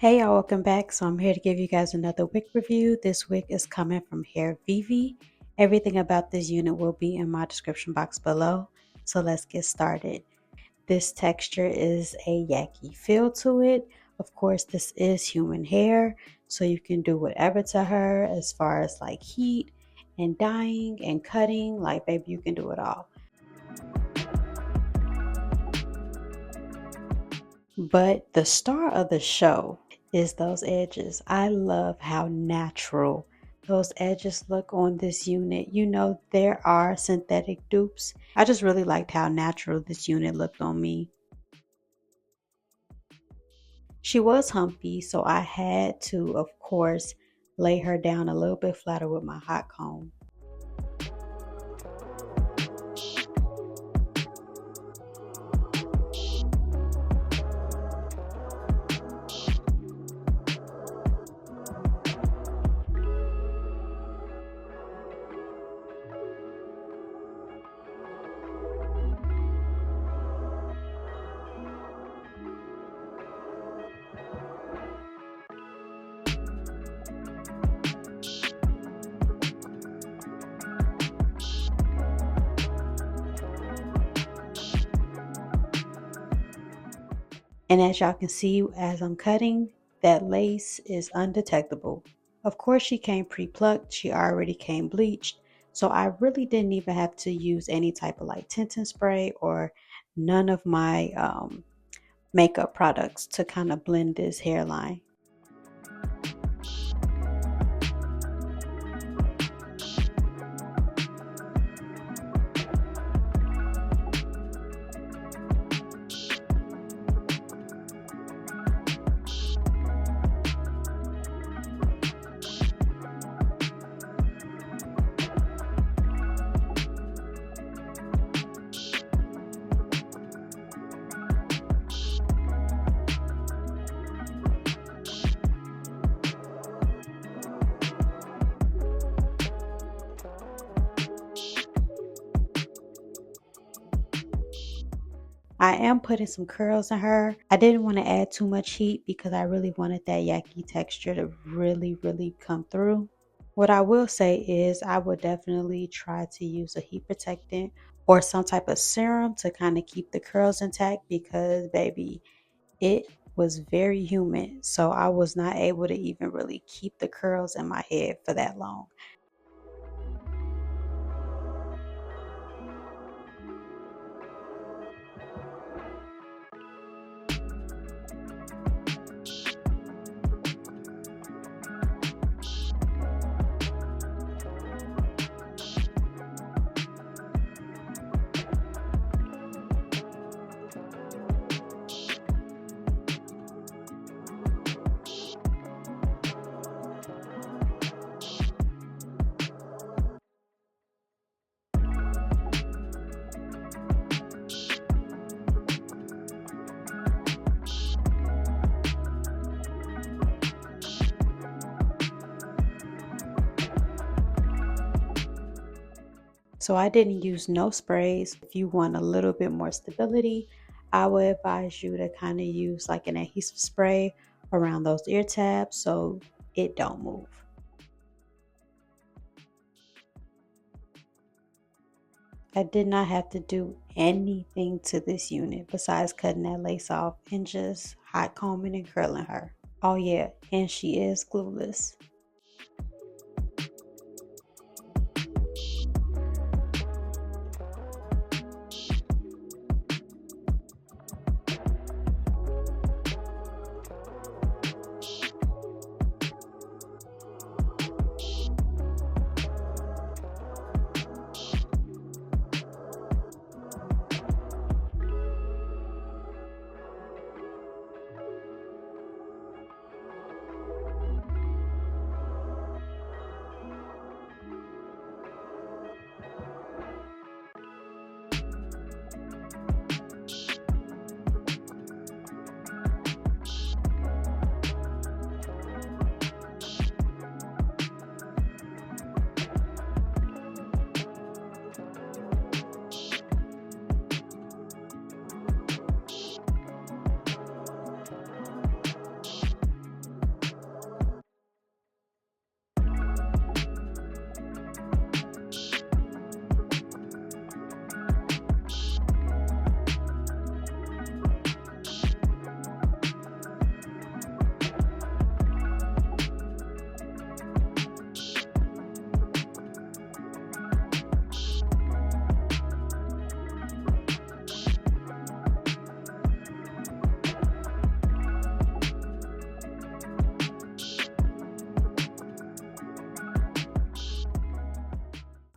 Hey y'all, welcome back. So I'm here to give you guys another wig review. This wig is coming from Hairvivi. Everything about this unit will be in my description box below. So let's get started. This texture is a yaki feel to it. Of course, this is human hair, so you can do whatever to her as far as like heat and dyeing and cutting. Like, baby, you can do it all. But the star of the show is those edges. I love how natural those edges look on this unit. You know, there are synthetic dupes. I just really liked how natural this unit looked on me. She was humpy, so I had to, of course, lay her down a little bit flatter with my hot comb. And as y'all can see, as I'm cutting, that lace is undetectable. Of course, she came pre-plucked. She already came bleached. So I really didn't even have to use any type of like tinting spray or none of my makeup products to kind of blend this hairline. I am putting some curls in her. I didn't want to add too much heat because I really wanted that yaki texture to really come through. What I will say is I would definitely try to use a heat protectant or some type of serum to kind of keep the curls intact because, baby, it was very humid. So I was not able to even really keep the curls in my head for that long. So I didn't use no sprays. If you want a little bit more stability, I would advise you to kind of use like an adhesive spray around those ear tabs so it don't move. I did not have to do anything to this unit besides cutting that lace off and just hot combing and curling her. Oh yeah, and she is glueless.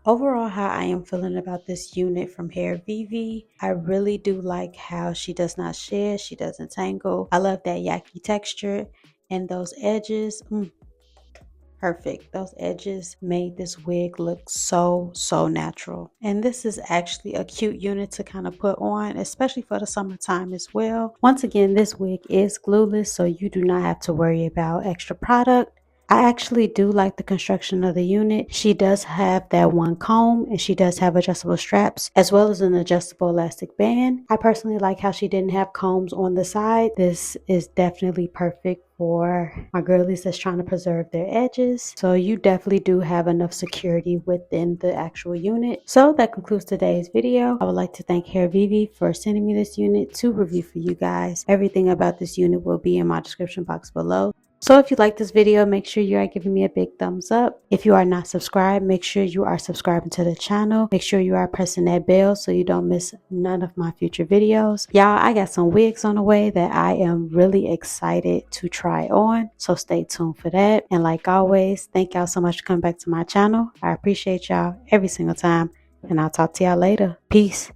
Overall, how I am feeling about this unit from Hairvivi, I really do like how she does not shed, she doesn't tangle. I love that yaki texture and those edges. Perfect. Those edges made this wig look so natural. And this is actually a cute unit to kind of put on, especially for the summertime as well. Once again, this wig is glueless, so you do not have to worry about extra product. I actually do like the construction of the unit. She does have that one comb and she does have adjustable straps as well as an adjustable elastic band. I personally like how she didn't have combs on the side. This is definitely perfect for my girlies that's trying to preserve their edges. So you definitely do have enough security within the actual unit. So that concludes today's video. I would like to thank Hairvivi for sending me this unit to review for you guys. Everything about this unit will be in my description box below. So if you like this video, make sure you are giving me a big thumbs up. If you are not subscribed, make sure you are subscribing to the channel. Make sure you are pressing that bell so you don't miss none of my future videos. Y'all, I got some wigs on the way that I am really excited to try on. So stay tuned for that. And like always, thank y'all so much for coming back to my channel. I appreciate y'all every single time. And I'll talk to y'all later. Peace.